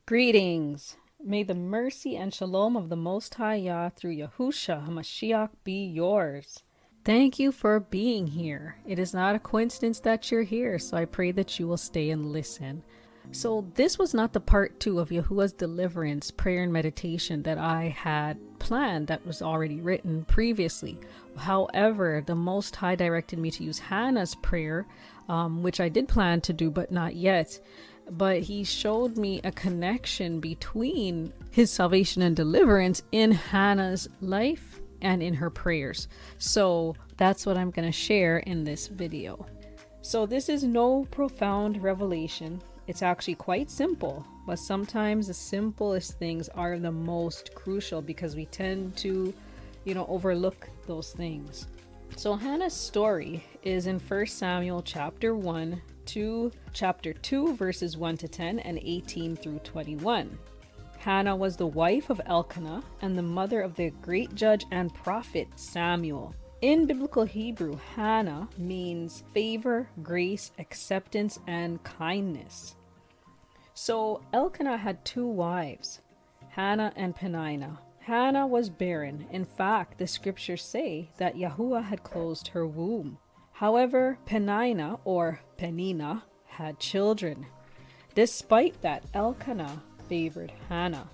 Greetings. May the mercy and shalom of the Most High Yah through Yahusha HaMashiach be yours. Thank you for being here. It is not a coincidence that you're here, so I pray that you will stay and listen. So this was not the part 2 of Yahuwah's deliverance prayer and meditation that I had planned, that was already written previously. However, the Most High directed me to use Hannah's prayer, which I did plan to do, but not yet. But he showed me a connection between his salvation and deliverance in Hannah's life and in her prayers. So that's what I'm going to share in this video. So this is no profound revelation. It's actually quite simple, but sometimes the simplest things are the most crucial because we tend to, overlook those things. So Hannah's story is in 1 Samuel chapter 1 to chapter 2 verses 1 to 10 and 18 through 21. Hannah was the wife of Elkanah and the mother of the great judge and prophet Samuel. In biblical Hebrew, Hannah means favor, grace, acceptance, and kindness. So Elkanah had 2 wives, Hannah and Peninnah. Hannah was barren. In fact, the scriptures say that Yahuwah had closed her womb. However, Peninnah or Peninnah had children. Despite that, Elkanah favored Hannah.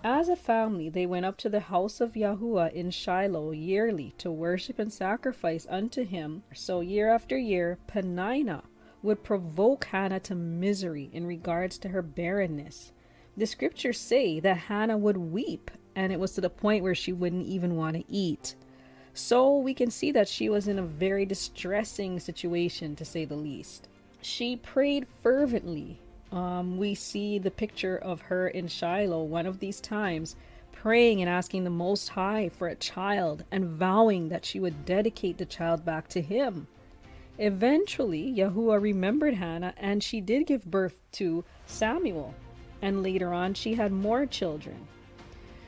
As a family, they went up to the house of Yahuwah in Shiloh yearly to worship and sacrifice unto him. So year after year, Peninnah would provoke Hannah to misery in regards to her barrenness. The scriptures say that Hannah would weep, and it was to the point where she wouldn't even want to eat. So we can see that she was in a very distressing situation, to say the least. She prayed fervently. We see the picture of her in Shiloh one of these times, praying and asking the Most High for a child and vowing that she would dedicate the child back to him. Eventually, Yahuwah remembered Hannah and she did give birth to Samuel. And later on, she had more children.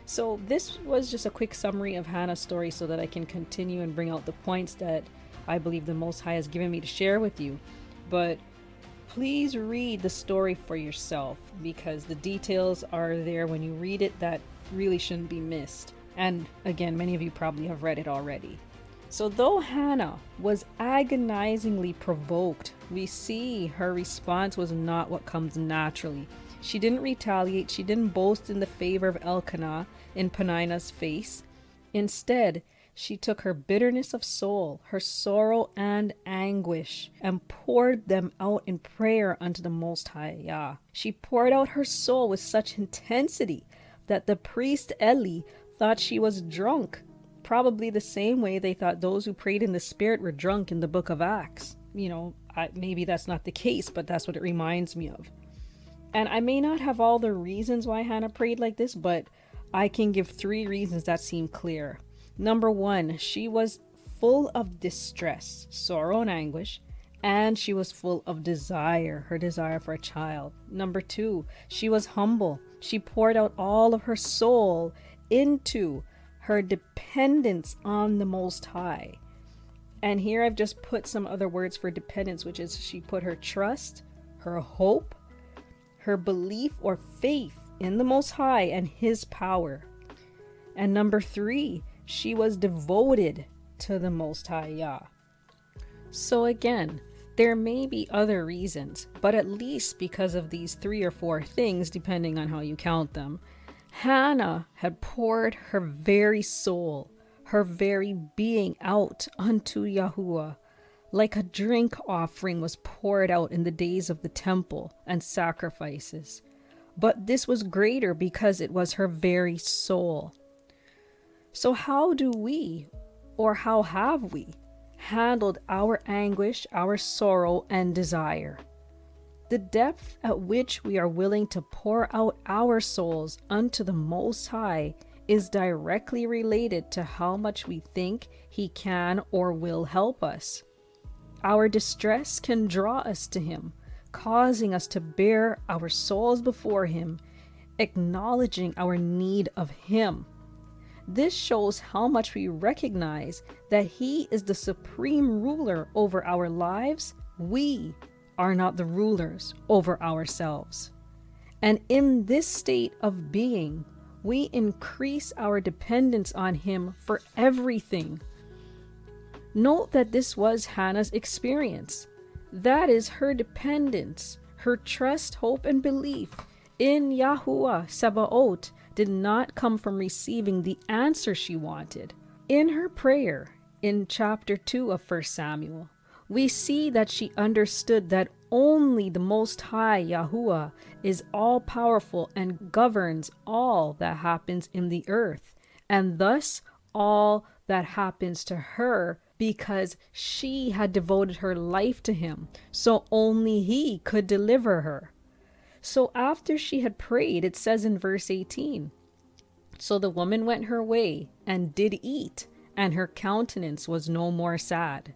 So this was just a quick summary of Hannah's story so that I can continue and bring out the points that I believe the Most High has given me to share with you. But please read the story for yourself because the details are there when you read it that really shouldn't be missed. And again, many of you probably have read it already. So though Hannah was agonizingly provoked, we see her response was not what comes naturally. She didn't retaliate. She didn't boast in the favor of Elkanah in Peninnah's face. Instead, she took her bitterness of soul, her sorrow and anguish, and poured them out in prayer unto the Most High Yah. She poured out her soul with such intensity that the priest Eli thought she was drunk, probably the same way they thought those who prayed in the Spirit were drunk in the book of Acts. Maybe that's not the case, but that's what it reminds me of. And I may not have all the reasons why Hannah prayed like this, but I can give 3 reasons that seem clear. Number 1, she was full of distress, sorrow, and anguish, and she was full of desire, her desire for a child. Number 2, she was humble. She poured out all of her soul into her dependence on the Most High. And here I've just put some other words for dependence, which is she put her trust, her hope, her belief or faith in the Most High and his power. And number 3, she was devoted to the Most High Yah. So again, there may be other reasons, but at least because of these 3 or 4 things, depending on how you count them, Hannah had poured her very soul, her very being out unto Yahuwah, like a drink offering was poured out in the days of the temple and sacrifices. But this was greater because it was her very soul. So how do we, or how have we, handled our anguish, our sorrow, and desire? The depth at which we are willing to pour out our souls unto the Most High is directly related to how much we think he can or will help us. Our distress can draw us to him, causing us to bare our souls before him, acknowledging our need of him. This shows how much we recognize that he is the supreme ruler over our lives. We are not the rulers over ourselves. And in this state of being, we increase our dependence on Him for everything. Note that this was Hannah's experience. That is her dependence, her trust, hope, and belief in Yahuwah Sabaoth did not come from receiving the answer she wanted. In her prayer, in chapter 2 of 1 Samuel, we see that she understood that only the Most High Yahuwah is all-powerful and governs all that happens in the earth, and thus all that happens to her, because she had devoted her life to Him, so only He could deliver her. So after she had prayed, it says in verse 18, "So the woman went her way and did eat, and her countenance was no more sad."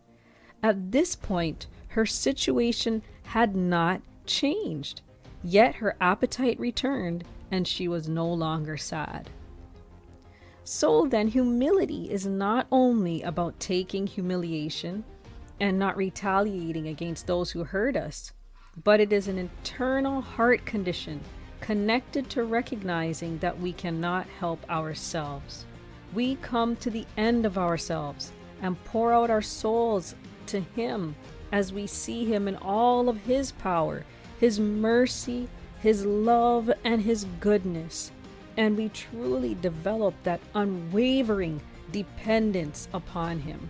At this point, her situation had not changed, yet her appetite returned and she was no longer sad. So then, humility is not only about taking humiliation and not retaliating against those who hurt us, but it is an internal heart condition connected to recognizing that we cannot help ourselves. We come to the end of ourselves and pour out our souls to Him as we see Him in all of His power, His mercy, His love, and His goodness. And we truly develop that unwavering dependence upon Him.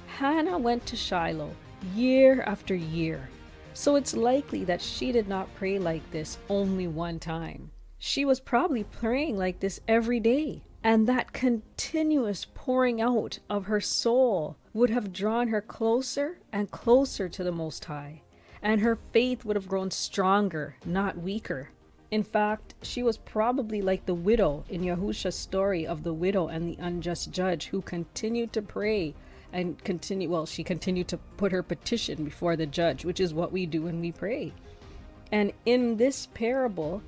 Hannah went to Shiloh year after year, so it's likely that she did not pray like this only one time. She was probably praying like this every day, and that continuous pouring out of her soul would have drawn her closer and closer to the Most High, and her faith would have grown stronger, not weaker. In fact, she was probably like the widow in Yahusha's story of the widow and the unjust judge who continued to pray and she continued to put her petition before the judge, which is what we do when we pray. And in this parable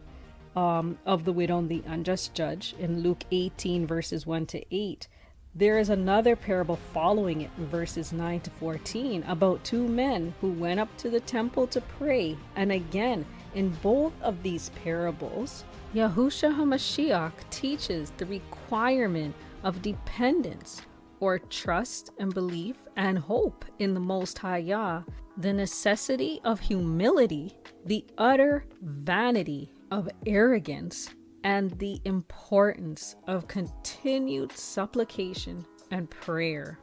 of the widow and the unjust judge in Luke 18 verses 1 to 8, there is another parable following it in verses 9 to 14 about two men who went up to the temple to pray. And again, in both of these parables, Yahushua HaMashiach teaches the requirement of dependence or trust and belief and hope in the Most High Yah, the necessity of humility, the utter vanity of arrogance, and the importance of continued supplication and prayer.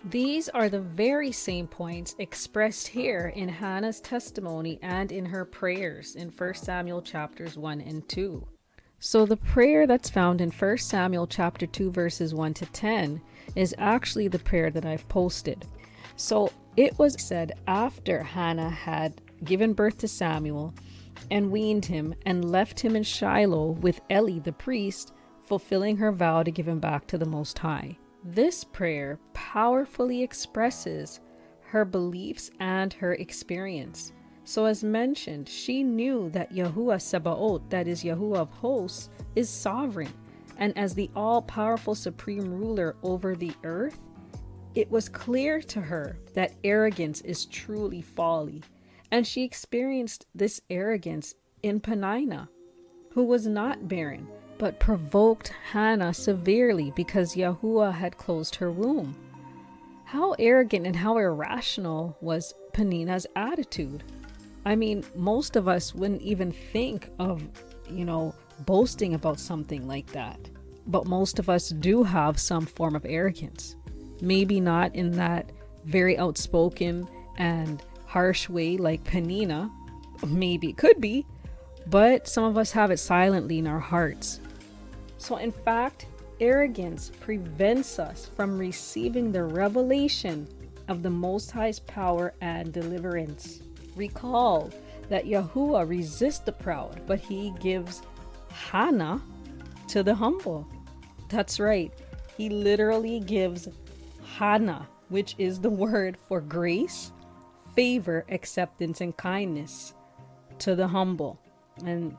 These are the very same points expressed here in Hannah's testimony and in her prayers in 1 Samuel chapters 1 and 2. So the prayer that's found in 1 Samuel chapter 2 verses 1 to 10 is actually the prayer that I've posted. So it was said after Hannah had given birth to Samuel and weaned him and left him in Shiloh with Eli the priest, fulfilling her vow to give him back to the Most High. This prayer powerfully expresses her beliefs and her experience. So as mentioned, she knew that Yahuwah Sabaoth, that is Yahuwah of hosts, is sovereign. And as the all-powerful supreme ruler over the earth, it was clear to her that arrogance is truly folly. And she experienced this arrogance in Peninnah, who was not barren, but provoked Hannah severely because Yahuwah had closed her womb. How arrogant and how irrational was Peninnah's attitude? I mean, most of us wouldn't even think of, boasting about something like that. But most of us do have some form of arrogance. Maybe not in that very outspoken and harsh way like Peninnah. Maybe it could be, but some of us have it silently in our hearts. So in fact, arrogance prevents us from receiving the revelation of the Most High's power and deliverance. Recall that Yahuwah resists the proud, but He gives Hannah to the humble. That's right. He literally gives Hannah, which is the word for grace, favor, acceptance, and kindness, to the humble. And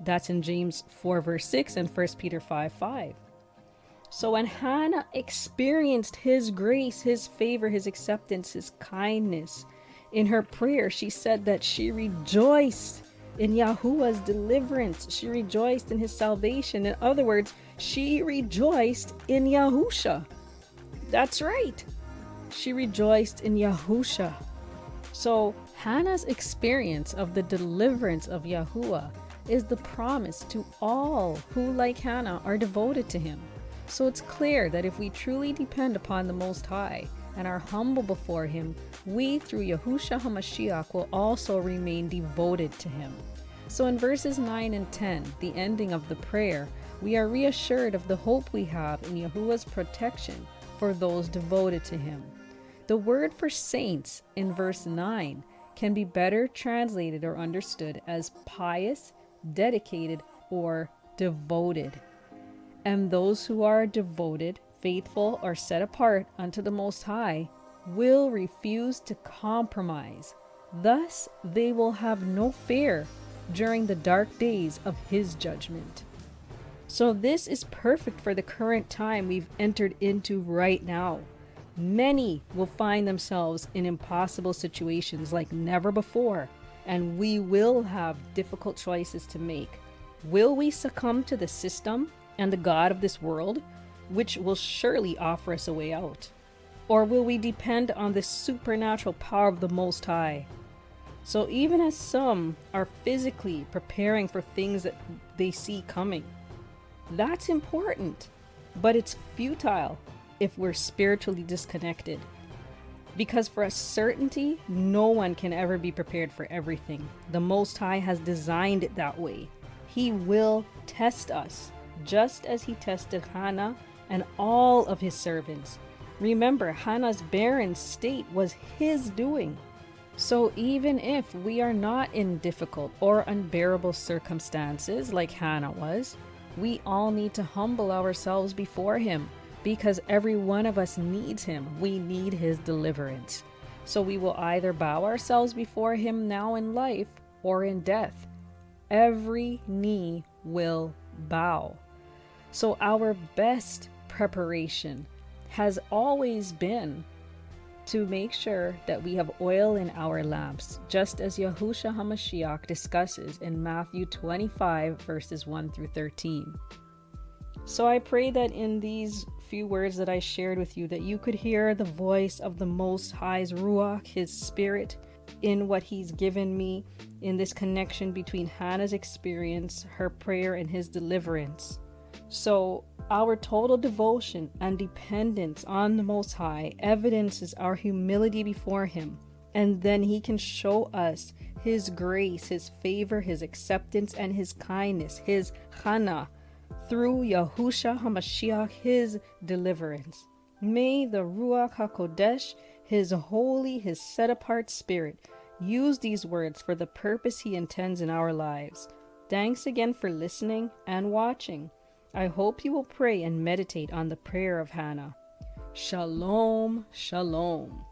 that's in James 4 verse 6 and 1 Peter 5:5. So when Hannah experienced His grace, His favor, His acceptance, His kindness, in her prayer, she said that she rejoiced in Yahuwah's deliverance. She rejoiced in his salvation. In other words, she rejoiced in Yahusha. That's right. She rejoiced in Yahusha. So Hannah's experience of the deliverance of Yahuwah is the promise to all who, like Hannah, are devoted to him. So it's clear that if we truly depend upon the Most High and are humble before him, we, through Yahushua HaMashiach, will also remain devoted to him. So in verses 9 and 10, the ending of the prayer, we are reassured of the hope we have in Yahuwah's protection for those devoted to him. The word for saints in verse 9 can be better translated or understood as pious, dedicated, or devoted. And those who are devoted, faithful, or set apart unto the Most High will refuse to compromise. Thus, they will have no fear during the dark days of his judgment. So this is perfect for the current time we've entered into right now. Many will find themselves in impossible situations like never before, and we will have difficult choices to make. Will we succumb to the system and the God of this world, which will surely offer us a way out? Or will we depend on the supernatural power of the Most High? So even as some are physically preparing for things that they see coming, that's important, but it's futile if we're spiritually disconnected. Because for a certainty, no one can ever be prepared for everything. The Most High has designed it that way. He will test us, just as he tested Hannah and all of his servants. Remember, Hannah's barren state was his doing. So even if we are not in difficult or unbearable circumstances like Hannah was, we all need to humble ourselves before him, because every one of us needs him. We need his deliverance. So we will either bow ourselves before him now in life or in death. Every knee will bow. So our best preparation has always been to make sure that we have oil in our lamps, just as Yahushua HaMashiach discusses in Matthew 25 verses 1 through 13. So I pray that in these few words that I shared with you, that you could hear the voice of the Most High's Ruach, his spirit, in what he's given me in this connection between Hannah's experience, her prayer, and his deliverance. So our total devotion and dependence on the Most High evidences our humility before him, and then he can show us his grace, his favor, his acceptance, and his kindness, his chana, through Yahushua HaMashiach, his deliverance. May the Ruach HaKodesh, his holy, his set-apart spirit, use these words for the purpose he intends in our lives. Thanks again for listening and watching. I hope you will pray and meditate on the prayer of Hannah. Shalom, shalom.